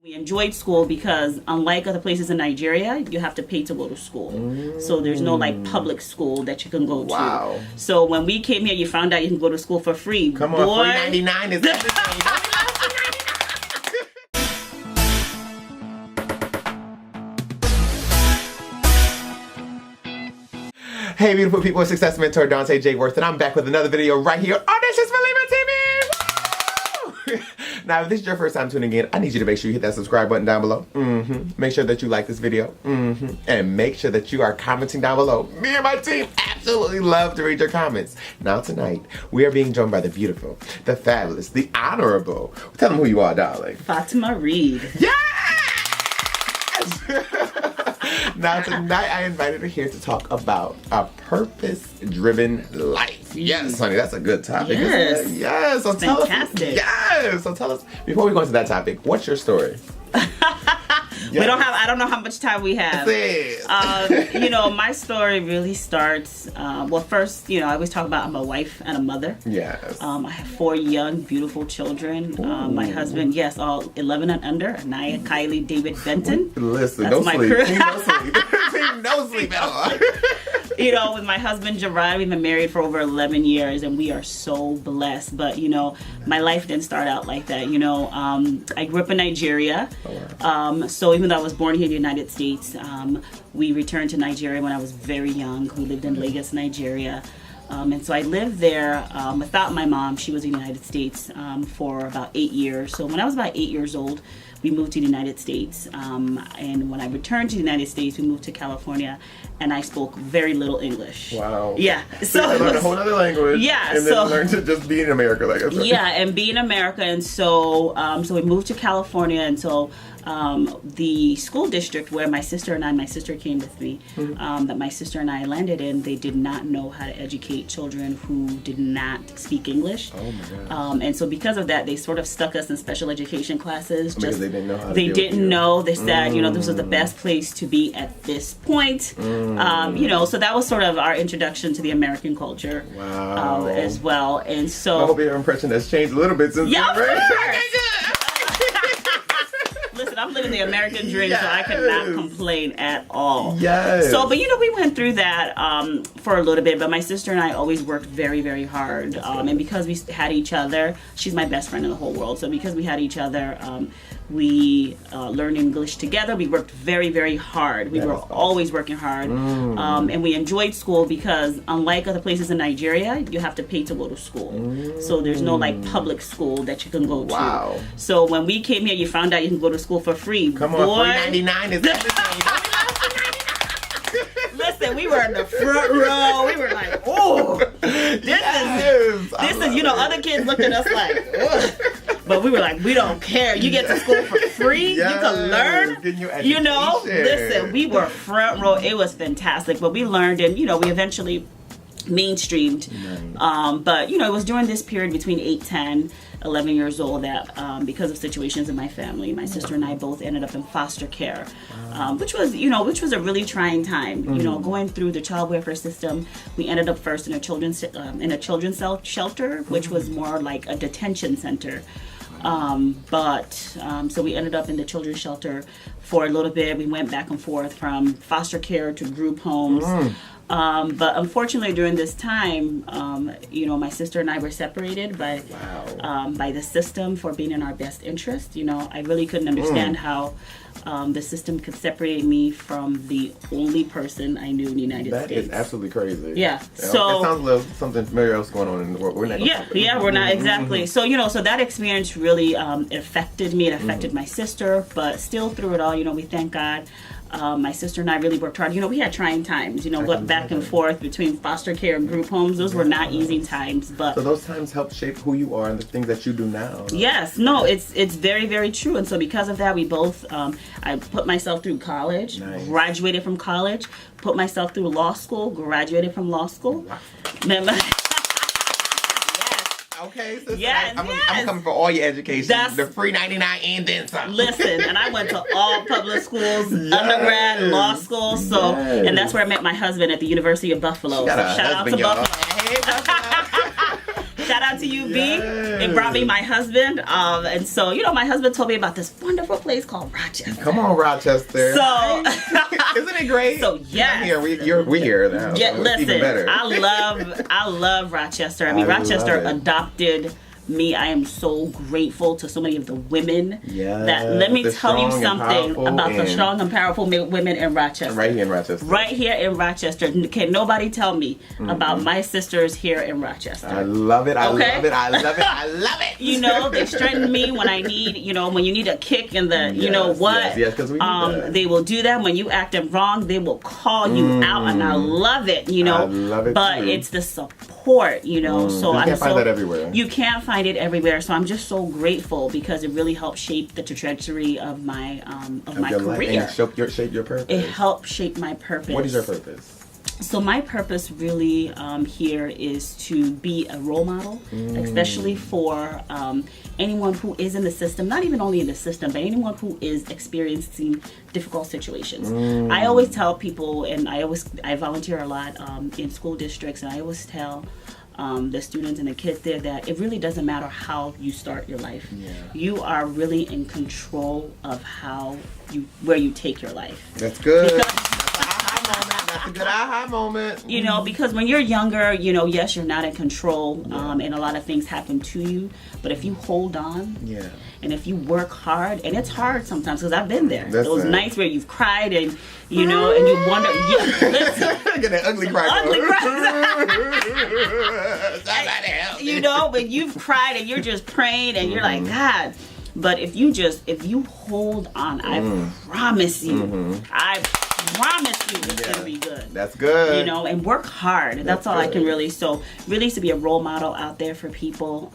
We enjoyed school because unlike other places in Nigeria, you have to pay to go to school. So there's no like public school that you can go to. Wow. So when we came here, you found out you can go to school for free. Come on, $3.99 is everything. Hey beautiful people, Success Mentor Dante J. Worth, and I'm back with another video right here on This Is Believer TV! Woo! Now, if this is your first time tuning in, I need you to make sure you hit that subscribe button down below. Make sure that you like this video. And make sure that you are commenting down below. Me and my team absolutely love to read your comments. Now tonight, we are being joined by the beautiful, the fabulous, the honorable. Tell them who you are, darling. Fatimat Reid. Yes! Now tonight I invited her here to talk about a purpose-driven life. Yes, honey, that's a good topic. Yes. Isn't it? Yes. So tell us. Yes. So tell us, before we go into that topic, what's your story? I don't know how much time we have. You know, my story really starts, well, first, you know, I always talk about I'm a wife and a mother. Yes. I have 4 young, beautiful children. My husband, yes, all 11 and under, Anaya, Kylie, David, Benton. Listen, that's no my sleep. crew. Team no sleep. Team no sleep at all. You know, with my husband, Gerard, we've been married for over 11 years, and we are so blessed. But, you know, my life didn't start out like that. You know, I grew up in Nigeria. So even though I was born here in the United States, we returned to Nigeria when I was very young. We lived in Lagos, Nigeria. And so I lived there without my mom. She was in the United States for about 8 years. So when I was about 8 years old, we moved to the United States. And when I returned to the United States, we moved to California, and I spoke very little English. Wow. Yeah. So you learned a whole other language. Yeah. And then learned to just be in America, like I said. Yeah, and be in America. And so, so we moved to California, and so the school district where my sister came with me, that my sister and I landed in, they did not know how to educate children who did not speak English. Oh my gosh. And so because of that, they sort of stuck us in special education classes. Because they didn't know how to They didn't know. They said, you know, this was the best place to be at this point. You know, so that was sort of our introduction to the American culture. Wow. As well. And so I hope your impression has changed a little bit since yeah, then, right? Listen, I'm living the American dream, so I cannot complain at all. Yes. So, but you know, we went through that for a little bit, but my sister and I always worked very, very hard. And because we had each other, she's my best friend in the whole world. So because we had each other, we learned English together. We worked very, very hard. We were always working hard. And we enjoyed school because unlike other places in Nigeria, you have to pay to go to school. So there's no like public school that you can go to. Wow. So when we came here, you found out you can go to school for free. Come on, $3.99 is everything. Listen, we were in the front row. We were like, oh, this is, you know, other kids looked at us like, ugh. But we were like, we don't care. You get to school for free. Yes. You can learn. You know, listen, we were front row. It was fantastic. But we learned, and, you know, we eventually mainstreamed. But, you know, it was during this period between 8, 10, 11 years old that because of situations in my family, my sister and I both ended up in foster care, which was a really trying time. You know, going through the child welfare system, we ended up first in a children's shelter, which was more like a detention center. So we ended up in the children's shelter for a little bit. We went back and forth from foster care to group homes. But unfortunately, during this time, you know, my sister and I were separated by the system for being in our best interest. You know, I really couldn't understand how the system could separate me from the only person I knew in the United States. That is absolutely crazy. Yeah. So it sounds like something familiar else going on in the world. We're not. We're not exactly. So you know, so that experience really affected me. It affected my sister, but still through it all, you know, we thank God. My sister and I really worked hard. You know, we had trying times, you know, going back and forth between foster care and group homes. Those were not easy times, but... So those times helped shape who you are and the things that you do now. Yes, no, it's very, very true. And so because of that, we both, I put myself through college, graduated from college, put myself through law school, graduated from law school. Wow. Okay, so yes, I'm coming for all your education. The free 99 and then some. Listen, and I went to all public schools, undergrad, law school. So, and that's where I met my husband at the University of Buffalo. So shout out to Buffalo. Hey, Buffalo. Shout Shout out to you, B. It brought me my husband. And so, you know, my husband told me about this wonderful place called Rochester. Come on, Rochester. So, isn't it great? So, yes. We here now. Yeah, so listen, even better. I love Rochester. I mean, Rochester adopted me. I am so grateful to so many of the women that let me tell you something about the strong and powerful women in Rochester. Right here in Rochester. Right here in Rochester. Can nobody tell me about my sisters here in Rochester? I love it. I love it. I love it. I love it. You know, they strengthen me when I need, you know, when you need a kick in the, you know what? Yes, because we need that. They will do that when you acting wrong. They will call you out, and I love it. You know, I love it but too. it's the support. You know, so you can't find that everywhere. You can't find it everywhere. So I'm just so grateful because it really helped shape the trajectory of my career. And shape your purpose. It helped shape my purpose. What is your purpose? So my purpose really here is to be a role model, especially for anyone who is in the system, not even only in the system, but anyone who is experiencing difficult situations. I always tell people, and I volunteer a lot in school districts, and I always tell the students and the kids there that it really doesn't matter how you start your life. You are really in control of where you take your life. That's good. That's a good aha moment. You know, because when you're younger, you know, yes, you're not in control, and a lot of things happen to you. But if you hold on, and if you work hard, and it's hard sometimes because I've been there. Those nights where you've cried and you know, and you wonder, listen, get that ugly cry. You know, when you've cried and you're just praying and you're like, God. But if you hold on, I promise you, I promise you it's gonna be good. That's good. You know, and work hard. That's all good. I can really to be a role model out there for people,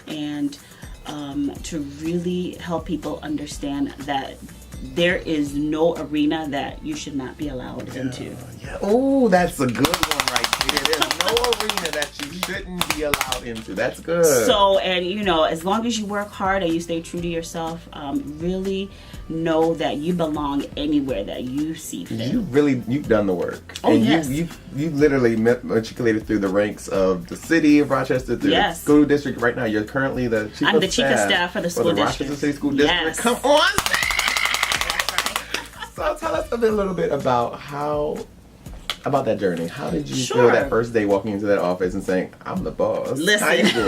and to really help people understand that there is no arena that you should not be allowed into. Oh, that's a good one right there. There's no arena that you shouldn't be allowed into. That's good. So, and you know, as long as you work hard and you stay true to yourself, really know that you belong anywhere that you see fit. You've done the work. Oh, and yes. You literally matriculated through the ranks of the city of Rochester, through the school district. Right now, you're currently the chief I'm the chief of staff for the school district. Rochester City School District. Yes. Come on. So tell us a little bit about that journey. How did you feel that first day walking into that office and saying, I'm the boss? Listen. How you doing?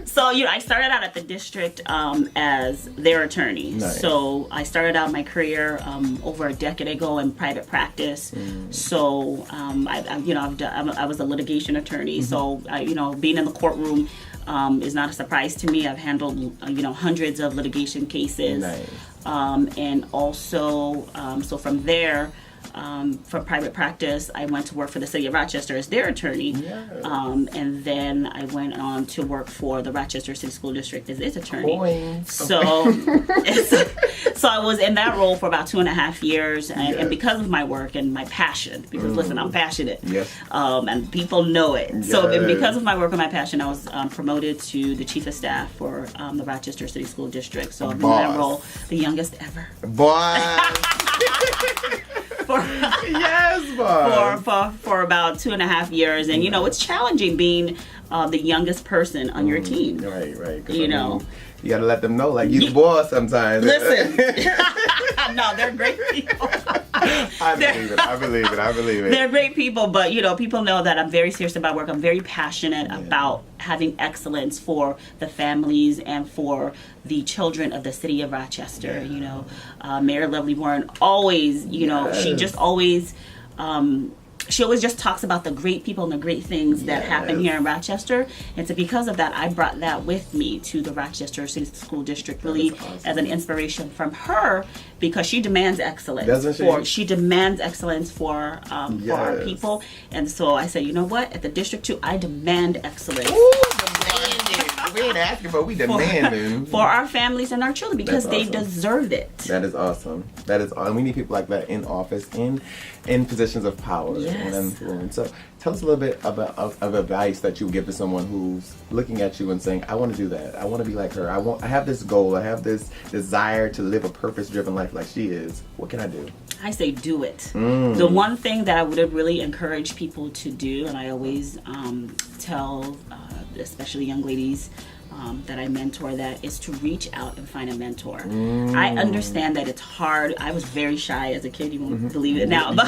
So, you know, I started out at the district as their attorney. Nice. So I started out my career over a decade ago in private practice. So I was a litigation attorney. So being in the courtroom is not a surprise to me. I've handled hundreds of litigation cases. Nice. And also so from there. From private practice, I went to work for the city of Rochester as their attorney, and then I went on to work for the Rochester City School District as its attorney. So I was in that role for about 2.5 years, and because of my work and my passion, because listen, I'm passionate, and people know it. Yes. So because of my work and my passion, I was promoted to the chief of staff for the Rochester City School District. So I've been in that role, the youngest ever. For about 2.5 years, and you know it's challenging being the youngest person on your team. Right. You know, you gotta let them know, like, you the boss sometimes. Listen, no, they're great people. I believe it. They're great people, but you know, people know that I'm very serious about work. I'm very passionate about having excellence for the families and for the children of the city of Rochester. You know, Mayor Lovely Warren always, she just always. She always just talks about the great people and the great things that happen here in Rochester. And so because of that, I brought that with me to the Rochester City School District, really as an inspiration from her, because she demands excellence. Doesn't she? She demands excellence for our people. And so I said, you know what? At the district too, I demand excellence. Ooh, demanded. We ain't asking for, we demanding. For our families and our children, because That's awesome. they deserve it. That is awesome. That is awesome. We need people like that in office, in positions of power and influence. So tell us a little bit of advice that you would give to someone who's looking at you and saying, I want to do that. I want to be like her. I have this goal. I have this desire to live a purpose-driven life like she is. What can I do? I say do it. The one thing that I would really encourage people to do, and I always tell especially young ladies that I mentor, that is to reach out and find a mentor. I understand that it's hard. I was very shy as a kid. You won't believe it now, but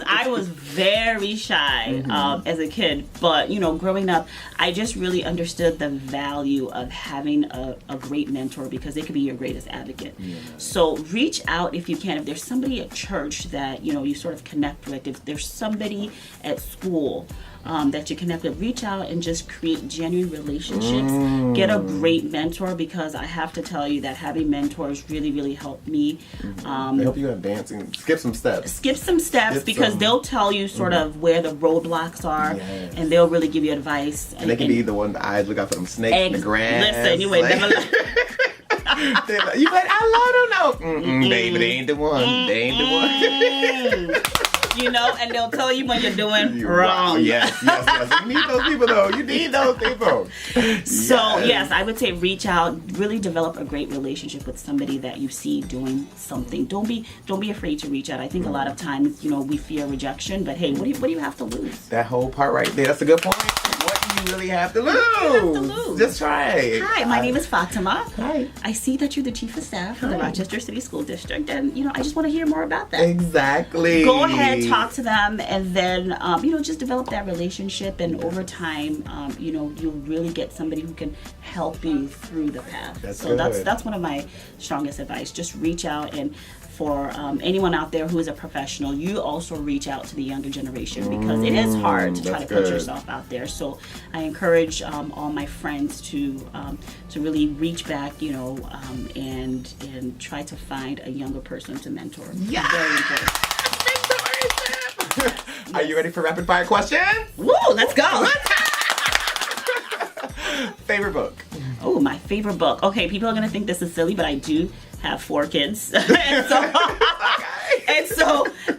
I was very shy as a kid, but you know, growing up, I just really understood the value of having a great mentor, because they could be your greatest advocate. So reach out if you can. If there's somebody at church that you know you sort of connect with, if there's somebody at school that you connect with, reach out and just create genuine relationships. Get a great mentor, because I have to tell you that having mentors really helped me. They help you advance and skip some steps. Because they'll tell you sort of where the roadblocks are, and they'll really give you advice. And they can be the one, the eyes look out for them snakes in the grass. Listen, you ain't never. You like, I love them. No, baby, they ain't the one. They ain't the one. You know, and they'll tell you when you're doing wrong. Yes. You need those people, though. You need those people. So, yes, I would say reach out. Really develop a great relationship with somebody that you see doing something. Don't be afraid to reach out. I think a lot of times, you know, we fear rejection, but hey, what do you have to lose? That whole part right there. That's a good point. What do you really have to lose? Just try it. Hi, my name is Fatima. Hi. I see that you're the chief of staff for the Rochester City School District, and you know, I just want to hear more about that. Exactly. Go ahead, talk to them, and then you know, just develop that relationship, and over time, you know, you'll really get somebody who can help you through the path. That's one of my strongest advice. Just reach out, and for anyone out there who is a professional, you also reach out to the younger generation, because it is hard to try to put yourself out there. So I encourage all my friends to really reach back, you know, and try to find a younger person to mentor. Yeah. Very important. Are you ready for rapid fire questions? Woo, let's go. Favorite book? Oh, my favorite book. Okay, people are gonna think this is silly, but I do have 4 kids,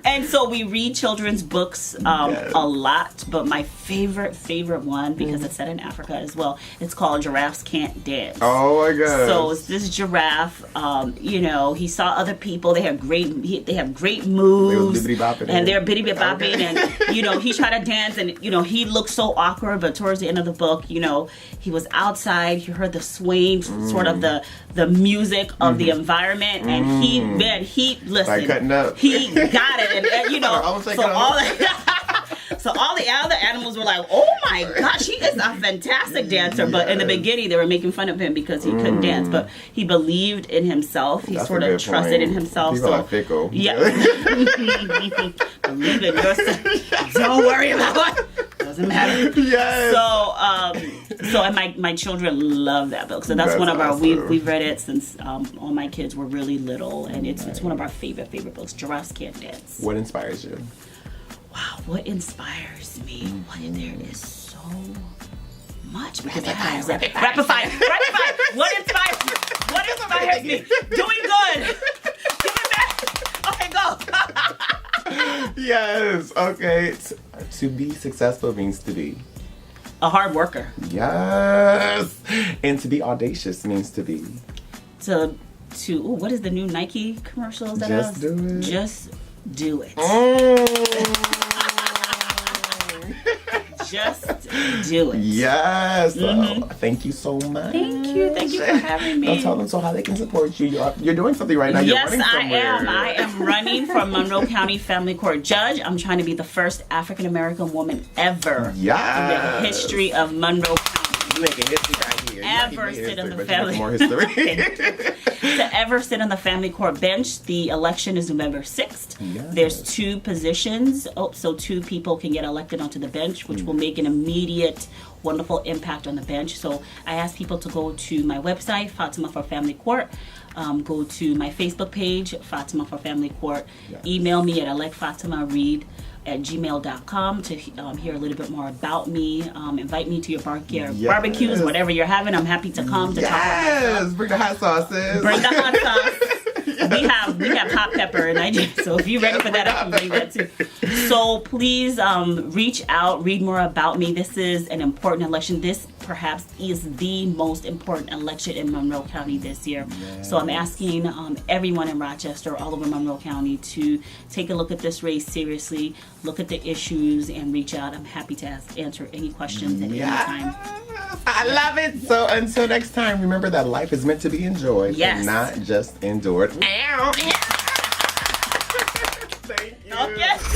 and so we read children's books a lot. But my favorite one, because it's set in Africa as well, it's called Giraffes Can't Dance. Oh my god! So it's this giraffe. You know, he saw other people. They have great moves, and they're bitty bopping, and you know, he tried to dance, and you know, he looked so awkward. But towards the end of the book, you know, he was outside. He heard the swing, sort of the music of the environment, and he listen. Like cutting up. He got it, and you know, so all the other animals were like, "Oh my gosh, he is a fantastic dancer!" But in the beginning, they were making fun of him because he couldn't dance. But he believed in himself. He sort of trusted in himself. People are fickle. Yeah. Believe in yourself. Don't worry about it. Doesn't matter. Yes. So and my children love that book. So that's one of our we've read it since all my kids were really little, and it's one of our favorite books. Giraffes Can't Dance. What inspires you? Wow, what inspires me? There is so much, because rapid fire. What inspires me? Doing good. Giving back. Okay, go. Yes. Okay. To be successful means to be a hard worker. Yes. And to be audacious means to be what is the new Nike commercials that Just do it. Just do it. Just do it. Yes. Thank you so much. Thank you for having me. Now tell them how they can support you. You're doing something right now. Yes, You're running somewhere. I am running for Monroe County Family Court Judge. I'm trying to be the first African American woman ever in the history of Monroe County. You're making history right here. Ever sit in the family. More history. To ever sit on the family court bench. The election is November 6th. Yes. There's 2 positions. So 2 people can get elected onto the bench, which will make an immediate wonderful impact on the bench. So I ask people to go to my website, Fatima for Family Court. Go to my Facebook page, Fatima for Family Court. Yes. Email me at electfatimareid rochester.gmail.com to hear a little bit more about me. Invite me to your barbecues, whatever you're having. I'm happy to come to talk about myself. Bring the hot sauces. Bring the hot sauce. We have hot pepper in Nigeria, so if you're ready for that, I can bring that too. So please reach out, read more about me. This is an important election. This perhaps is the most important election in Monroe County this year. Yes. So I'm asking everyone in Rochester, all over Monroe County, to take a look at this race seriously, look at the issues, and reach out. I'm happy to answer any questions at any time. I love it. So until next time, remember that life is meant to be enjoyed and not just endured. Ow. Thank you. Okay.